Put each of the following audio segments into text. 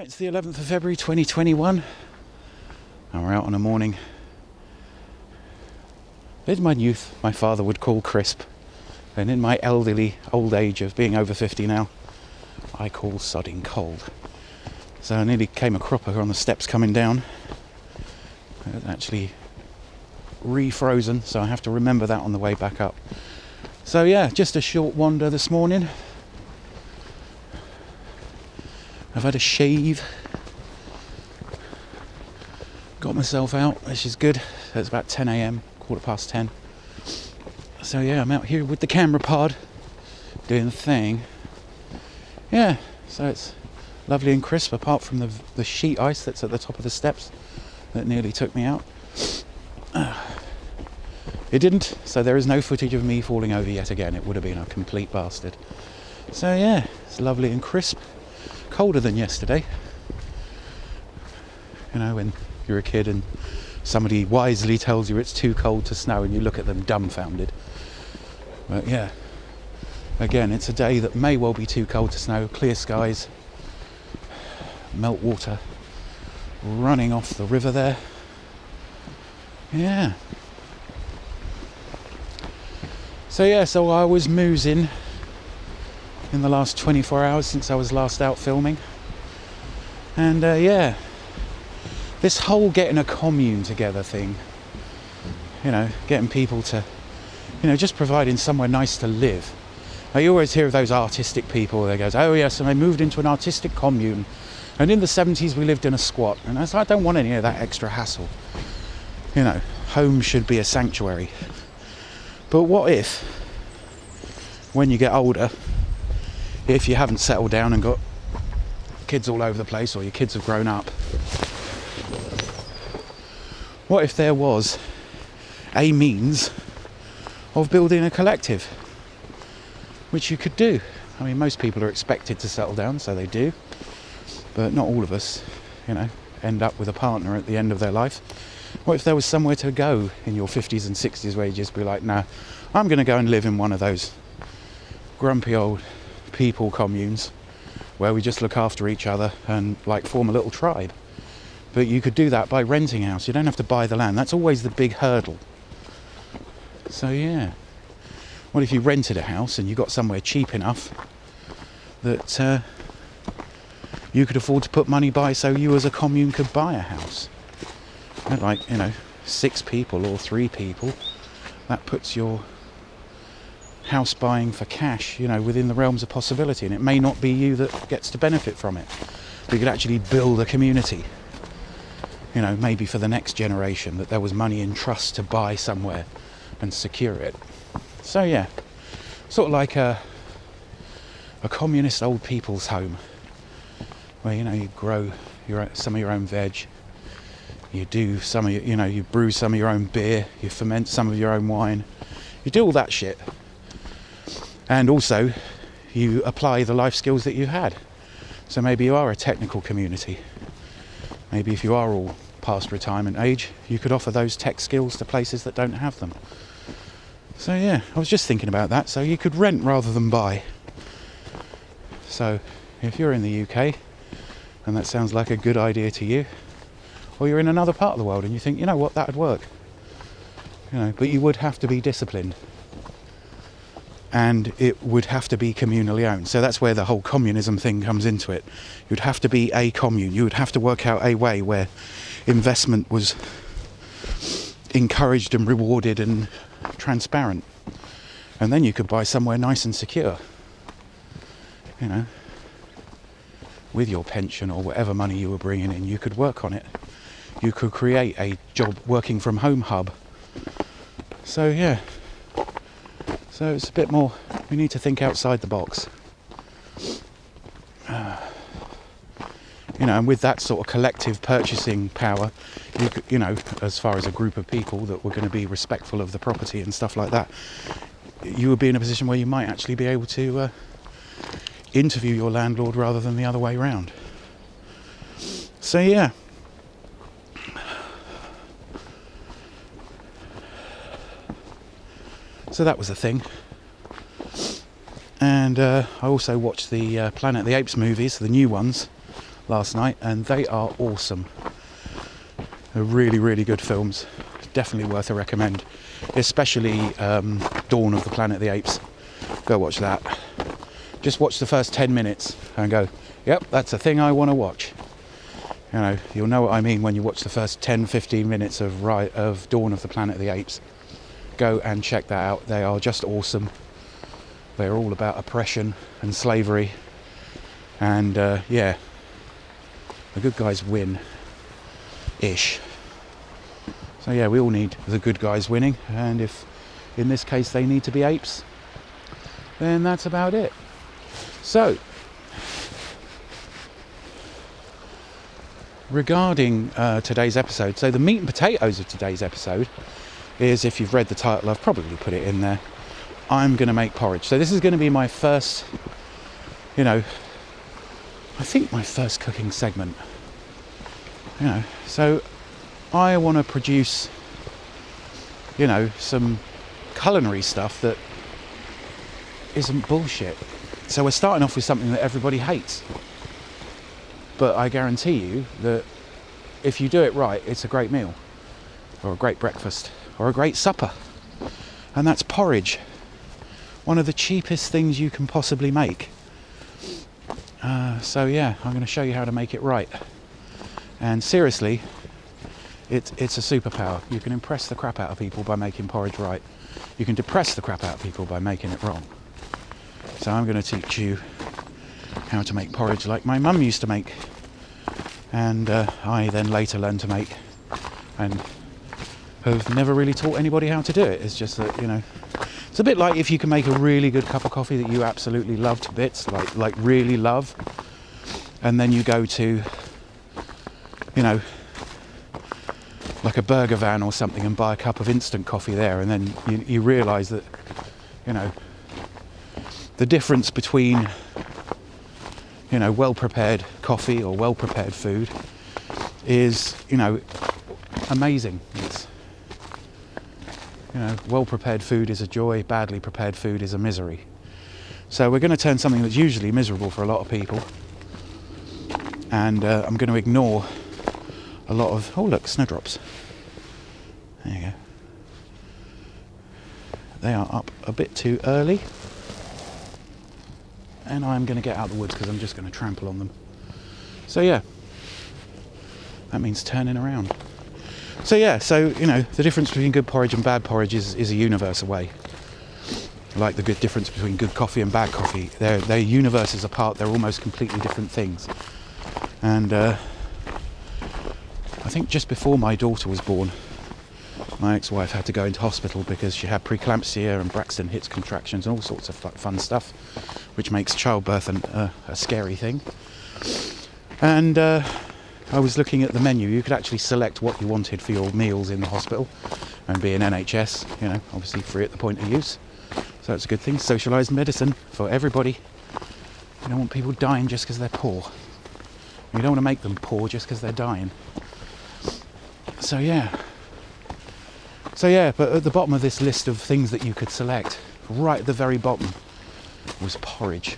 Right, it's the 11th of February 2021 and we're out on a morning in my youth my father would call crisp, and in my elderly old age of being over 50 now I call sodding cold. So I nearly came a cropper on the steps coming down. It's actually refrozen, so I have to remember that on the way back up. So yeah, just a short wander this morning. I've had a shave, got myself out, which is good. It's about 10 a.m, 10:15. So yeah, I'm out here with the camera pod, doing the thing. Yeah, so it's lovely and crisp, apart from the sheet ice that's at the top of the steps that nearly took me out. It didn't, so there is no footage of me falling over yet again. It would have been a complete bastard. So yeah, it's lovely and crisp. Colder than yesterday. You know, when you're a kid and somebody wisely tells you it's too cold to snow and you look at them dumbfounded. But yeah, again, it's a day that may well be too cold to snow. Clear skies, meltwater running off the river there. Yeah. So I was moozing in the last 24 hours since I was last out filming. And yeah, this whole getting a commune together thing, you know, getting people to, you know, just providing somewhere nice to live. Now, you always hear of those artistic people that goes, oh yes, and I moved into an artistic commune, and in the 70s we lived in a squat. And I said, I don't want any of that extra hassle. You know, home should be a sanctuary. But what if, when you get older, if you haven't settled down and got kids all over the place, or your kids have grown up, what if there was a means of building a collective, which you could do? I mean, most people are expected to settle down, so they do, but not all of us, you know, end up with a partner at the end of their life. What if there was somewhere to go in your 50s and 60s where you just be like, nah, I'm going to go and live in one of those grumpy old people communes where we just look after each other and like form a little tribe. But you could do that by renting a house. You don't have to buy the land. That's always the big hurdle. So yeah, what if you rented a house and you got somewhere cheap enough that you could afford to put money by, so you as a commune could buy a house? And like, you know, 6 people or 3 people, that puts your house buying for cash, you know, within the realms of possibility. And it may not be you that gets to benefit from it, but you could actually build a community, you know, maybe for the next generation, that there was money in trust to buy somewhere and secure it. So yeah, sort of like a communist old people's home, where, you know, you grow some of your own veg, you do some of your, you know, you brew some of your own beer, you ferment some of your own wine, you do all that shit. And also, you apply the life skills that you had. So maybe you are a technical community. Maybe if you are all past retirement age, you could offer those tech skills to places that don't have them. So yeah, I was just thinking about that. So you could rent rather than buy. So if you're in the UK, and that sounds like a good idea to you, or you're in another part of the world and you think, you know what, that would work. You know, but you would have to be disciplined. And it would have to be communally owned. So that's where the whole communism thing comes into it. You'd have to be a commune. You would have to work out a way where investment was encouraged and rewarded and transparent. And then you could buy somewhere nice and secure. You know, with your pension or whatever money you were bringing in, you could work on it. You could create a job working from home hub. So yeah. So it's a bit more, we need to think outside the box. You know, and with that sort of collective purchasing power, you know, as far as a group of people that were going to be respectful of the property and stuff like that, you would be in a position where you might actually be able to interview your landlord rather than the other way around. So yeah. So that was a thing. And I also watched the Planet of the Apes movies, the new ones, last night, and they are awesome. They're really, really good films. Definitely worth a recommend, especially Dawn of the Planet of the Apes. Go watch that. Just watch the first 10 minutes and go, yep, that's a thing I want to watch. You know, you'll know what I mean when you watch the first 10-15 minutes of Dawn of the Planet of the Apes. Go and check that out. They are just awesome. They're all about oppression and slavery, and yeah, the good guys win ish. So yeah, we all need the good guys winning, and if in this case they need to be apes, then that's about it. So regarding today's episode, so the meat and potatoes of today's episode is, if you've read the title, I've probably put it in there, I'm going to make porridge. So this is going to be my first, you know, I think my first cooking segment, you know. So I want to produce, you know, some culinary stuff that isn't bullshit. So we're starting off with something that everybody hates, but I guarantee you that if you do it right, it's a great meal, or a great breakfast, or a great supper, and that's porridge. One of the cheapest things you can possibly make. So yeah, I'm going to show you how to make it right. And seriously, it's a superpower. You can impress the crap out of people by making porridge right. You can depress the crap out of people by making it wrong. So I'm going to teach you how to make porridge like my mum used to make. And I then later learned to make, and have never really taught anybody how to do it. It's just that, you know, it's a bit like if you can make a really good cup of coffee that you absolutely love to bits, like really love, and then you go to, you know, like a burger van or something and buy a cup of instant coffee there, and then you realise that, you know, the difference between, you know, well-prepared coffee or well-prepared food is, you know, amazing. It's, you know, well-prepared food is a joy, badly prepared food is a misery. So we're going to turn something that's usually miserable for a lot of people, and I'm going to ignore a lot of, oh look, snowdrops. There you go. They are up a bit too early, and I'm going to get out of the woods because I'm just going to trample on them. So yeah, that means turning around. So yeah, so, you know, the difference between good porridge and bad porridge is a universe away. Like the good difference between good coffee and bad coffee. They're universes apart, they're almost completely different things. And I think just before my daughter was born, my ex-wife had to go into hospital because she had preeclampsia and Braxton Hicks contractions and all sorts of fun stuff, which makes childbirth a scary thing. And I was looking at the menu. You could actually select what you wanted for your meals in the hospital, and being NHS, you know, obviously free at the point of use. So that's a good thing. Socialised medicine for everybody. You don't want people dying just because they're poor. You don't want to make them poor just because they're dying. So yeah, but at the bottom of this list of things that you could select, right at the very bottom, was porridge.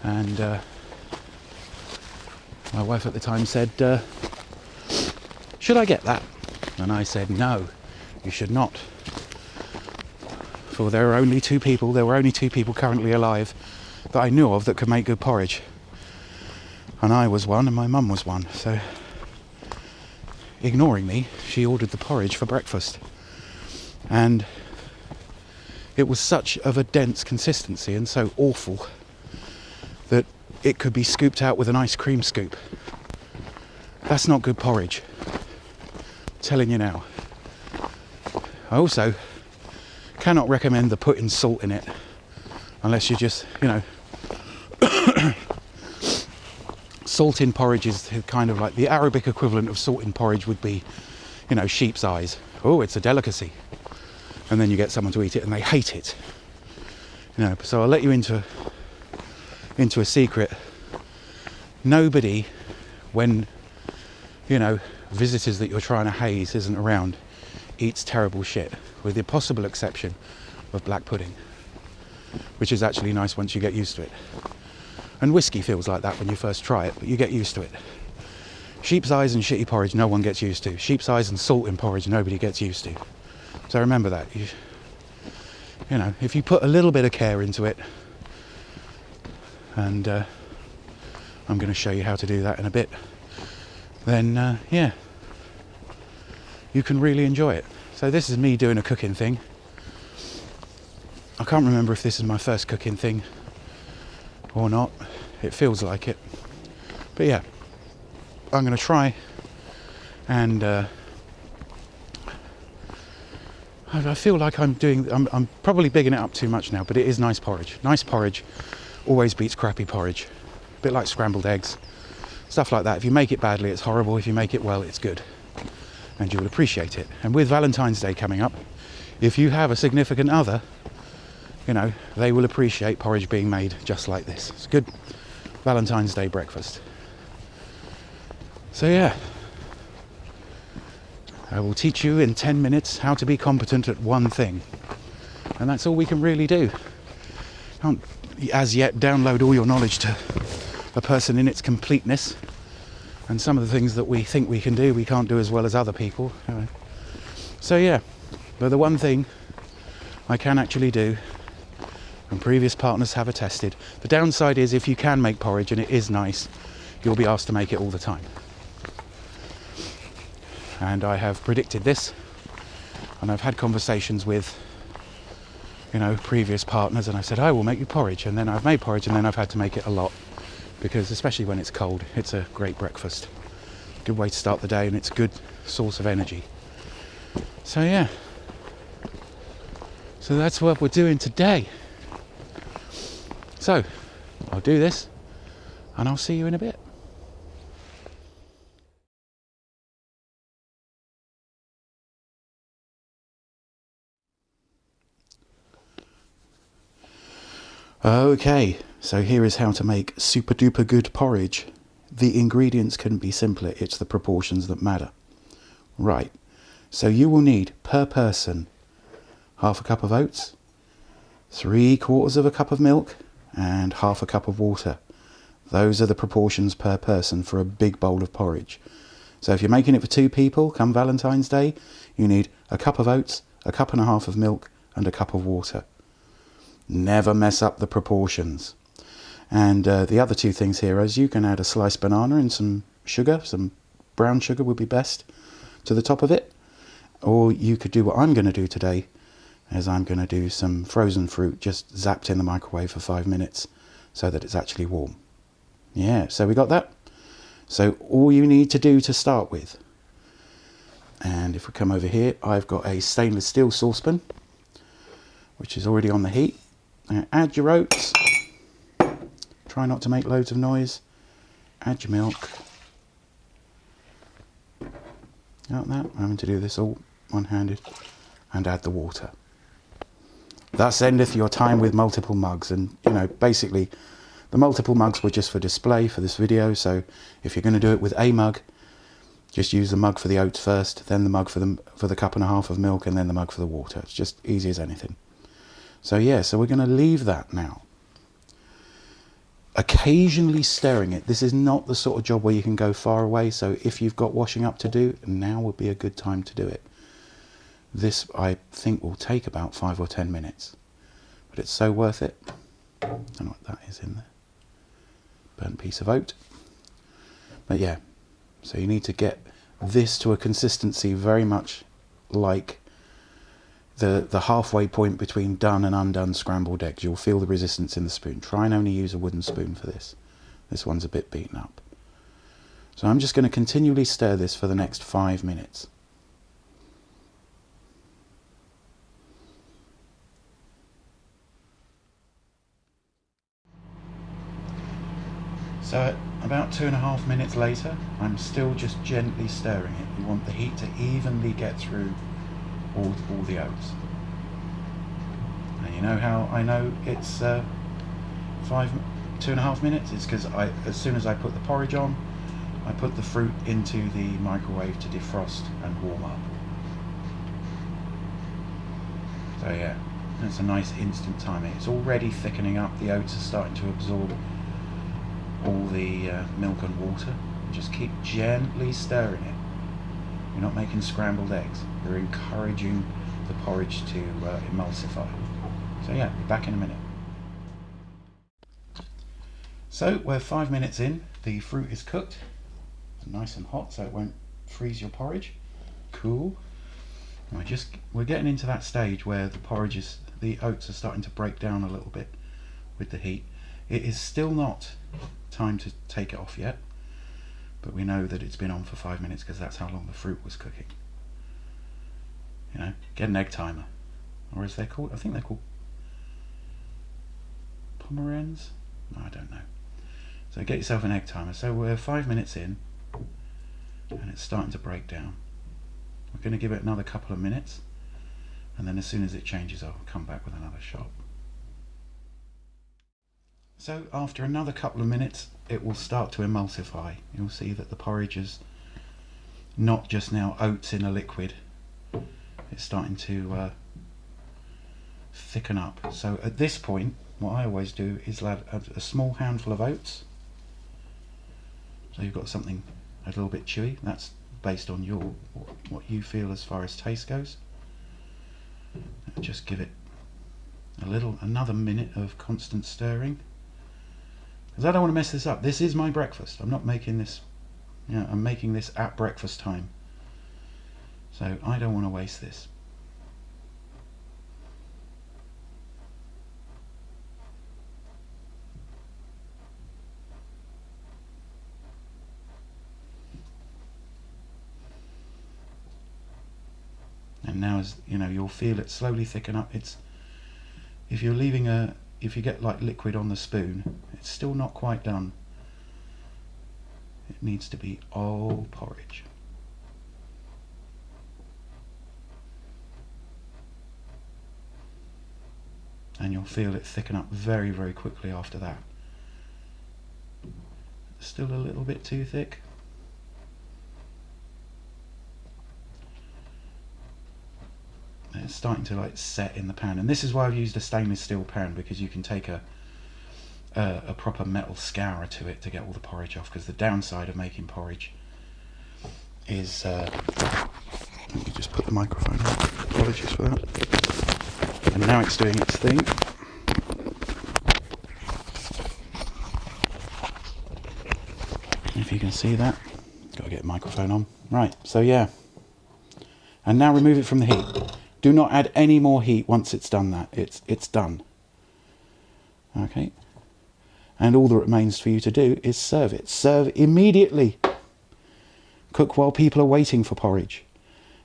And my wife at the time said, should I get that? And I said, no, you should not. For there were only two people currently alive that I knew of that could make good porridge. And I was one, and my mum was one. So, ignoring me, she ordered the porridge for breakfast. And it was such of a dense consistency and so awful that it could be scooped out with an ice cream scoop. That's not good porridge. I'm telling you now. I also cannot recommend the putting salt in it unless you just, you know, salt in porridge is kind of like the Arabic equivalent of salt in porridge would be, you know, sheep's eyes. Oh, it's a delicacy. And then you get someone to eat it and they hate it. You know, so I'll let you into a secret. Nobody, when, you know, visitors that you're trying to haze isn't around, eats terrible shit, with the possible exception of black pudding, which is actually nice once you get used to it. And whiskey feels like that when you first try it, but you get used to it. Sheep's eyes and shitty porridge, no one gets used to. Sheep's eyes and salt in porridge, nobody gets used to. So remember that. You know, if you put a little bit of care into it, and I'm going to show you how to do that in a bit, then yeah, you can really enjoy it. So this is me doing a cooking thing. I can't remember if this is my first cooking thing or not. It feels like it. But yeah, I'm going to try, and I feel like I'm probably bigging it up too much now, but it is nice porridge. Nice porridge always beats crappy porridge. A bit like scrambled eggs, stuff like that. If you make it badly, it's horrible. If you make it well, it's good, and you will appreciate it. And with Valentine's Day coming up, if you have a significant other, you know, they will appreciate porridge being made just like this. It's a good Valentine's Day breakfast. So yeah, I will teach you in 10 minutes how to be competent at one thing. And that's all we can really do. Can't as yet download all your knowledge to a person in its completeness. And some of the things that we think we can do, we can't do as well as other people. You know. So yeah, but the one thing I can actually do, and previous partners have attested, the downside is if you can make porridge and it is nice, you'll be asked to make it all the time. And I have predicted this, and I've had conversations with, you know, previous partners, and I've said, I will make you porridge, and then I've made porridge, and then I've had to make it a lot, because especially when it's cold, it's a great breakfast. Good way to start the day, and it's a good source of energy. So yeah, so that's what we're doing today. So I'll do this, and I'll see you in a bit. Okay, so here is how to make super duper good porridge. The ingredients couldn't be simpler, it's the proportions that matter. Right, so you will need per person half a cup of oats, 3/4 of a cup of milk, and half a cup of water. Those are the proportions per person for a big bowl of porridge. So if you're making it for 2 people come Valentine's Day, you need a cup of oats, a cup and a half of milk, and a cup of water. Never mess up the proportions. And the other 2 things here is you can add a sliced banana and some sugar, some brown sugar would be best, to the top of it. Or you could do what I'm going to do today, is I'm going to do some frozen fruit just zapped in the microwave for 5 minutes so that it's actually warm. Yeah, so we got that. So all you need to do to start with, and if we come over here, I've got a stainless steel saucepan which is already on the heat. Add your oats, try not to make loads of noise, add your milk, like that. I'm having to do this all one-handed, and add the water. Thus endeth your time with multiple mugs. And you know, basically the multiple mugs were just for display for this video, so if you're going to do it with a mug, just use the mug for the oats first, then the mug for the cup and a half of milk, and then the mug for the water. It's just easy as anything. So yeah, so we're going to leave that now. Occasionally stirring it. This is not the sort of job where you can go far away, so if you've got washing up to do, now would be a good time to do it. This, I think, will take about 5 or 10 minutes, but it's so worth it. I don't know what that is in there. Burnt piece of oat. But yeah, so you need to get this to a consistency very much like the halfway point between done and undone scrambled eggs. You'll feel the resistance in the spoon. Try and only use a wooden spoon for this. This one's a bit beaten up. So I'm just going to continually stir this for the next 5 minutes. So at about 2.5 minutes later, I'm still just gently stirring it. You want the heat to evenly get through all the oats. And you know how I know it's 2.5 minutes? It's because as soon as I put the porridge on, I put the fruit into the microwave to defrost and warm up. So yeah, it's a nice instant timer. It's already thickening up, the oats are starting to absorb all the milk and water. Just keep gently stirring it. You're not making scrambled eggs. You're encouraging the porridge to emulsify. So yeah, be back in a minute. So we're 5 minutes in. The fruit is cooked. It's nice and hot, so it won't freeze your porridge. Cool. And we're getting into that stage where the oats are starting to break down a little bit with the heat. It is still not time to take it off yet, but we know that it's been on for 5 minutes because that's how long the fruit was cooking. You know, get an egg timer, or as they're called, I think they're called pomeranz. No, I don't know. So get yourself an egg timer. So we're 5 minutes in, and it's starting to break down. We're going to give it another couple of minutes, and then as soon as it changes, I'll come back with another shot. So after another couple of minutes, it will start to emulsify. You'll see that the porridge is not just now oats in a liquid. It's starting to thicken up. So at this point, what I always do is add a small handful of oats. So you've got something a little bit chewy. That's based on what you feel as far as taste goes. And just give it another minute of constant stirring, because I don't want to mess this up. This is my breakfast. I'm not making this, I'm making this at breakfast time, so I don't want to waste this. And now, as you know, you'll feel it slowly thicken up. If you get like liquid on the spoon, it's still not quite done. It needs to be all porridge. And you'll feel it thicken up very, very quickly after that. Still a little bit too thick. It's starting to like set in the pan, and this is why I've used a stainless steel pan, because you can take a proper metal scourer to it to get all the porridge off. Because the downside of making porridge is let me just put the microphone on. Apologies for that. And now it's doing its thing. If you can see that, got to get the microphone on. Right, so yeah, and now remove it from the heat. Do not add any more heat once it's done that. It's done. Okay. And all that remains for you to do is serve it. Serve immediately. Cook while people are waiting for porridge.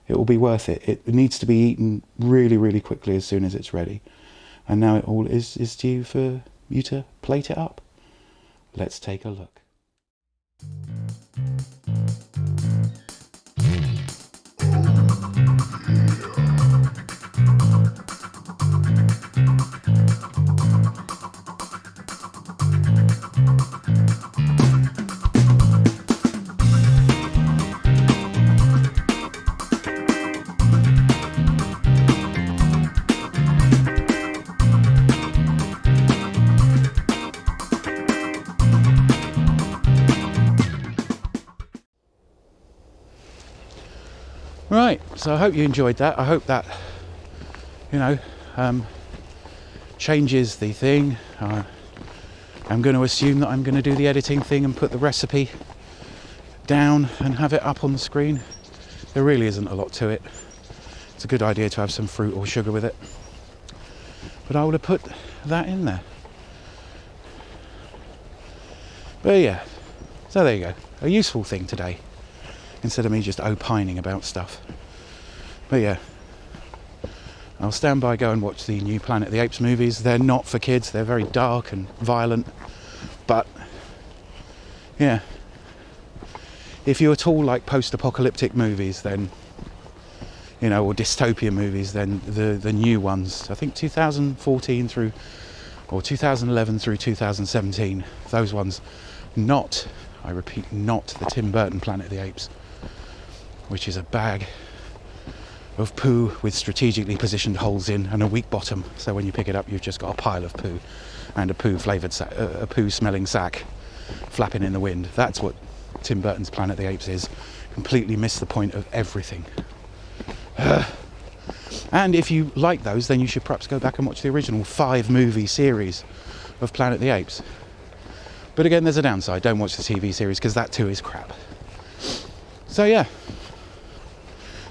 It will be worth it. It needs to be eaten really, really quickly as soon as it's ready. And now it all is due for you to plate it up. Let's take a look. Right, so I hope you enjoyed that. I hope that, changes the thing. I'm going to assume that I'm going to do the editing thing and put the recipe down and have it up on the screen. There really isn't a lot to it. It's a good idea to have some fruit or sugar with it. But I would have put that in there. But yeah, so there you go. A useful thing today, instead of me just opining about stuff. But yeah, I'll stand by, go and watch the new Planet of the Apes movies. They're not for kids, they're very dark and violent, but yeah, if you at all like post-apocalyptic movies, then, or dystopian movies, then the new ones, I think 2014 through, or 2011 through 2017, those ones, not, I repeat, not the Tim Burton Planet of the Apes, which is a bag of poo with strategically positioned holes in and a weak bottom, so when you pick it up you've just got a pile of poo and a poo smelling sack flapping in the wind. That's what Tim Burton's Planet of the Apes is. Completely missed the point of everything. And if you like those, then you should perhaps go back and watch the original 5-movie series of Planet of the Apes. But again, there's a downside. Don't watch the TV series, because that too is crap. So yeah.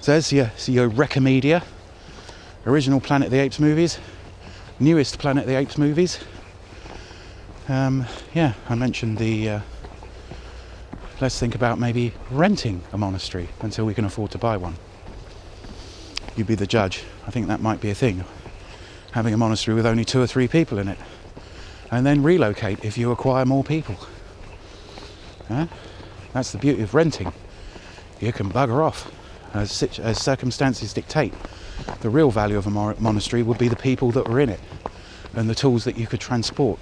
So there's your Recomedia. Original Planet of the Apes movies. Newest Planet of the Apes movies. Yeah, I mentioned the... let's think about maybe renting a monastery until we can afford to buy one. You be the judge. I think that might be a thing. Having a monastery with only 2 or 3 people in it. And then relocate if you acquire more people. That's the beauty of renting. You can bugger off as circumstances dictate. The real value of a monastery would be the people that were in it and the tools that you could transport.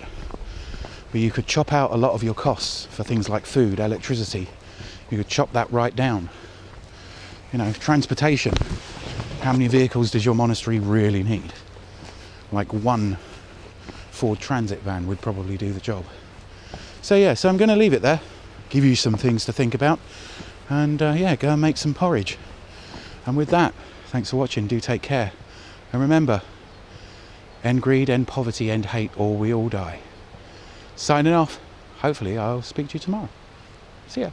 But you could chop out a lot of your costs for things like food, electricity. You could chop that right down. You know, transportation. How many vehicles does your monastery really need? Like 1 Ford Transit van would probably do the job. So yeah, so I'm going to leave it there. Give you some things to think about. And yeah, go and make some porridge. And with that, thanks for watching. Do take care. And remember, end greed, end poverty, end hate, or we all die. Signing off. Hopefully I'll speak to you tomorrow. See ya.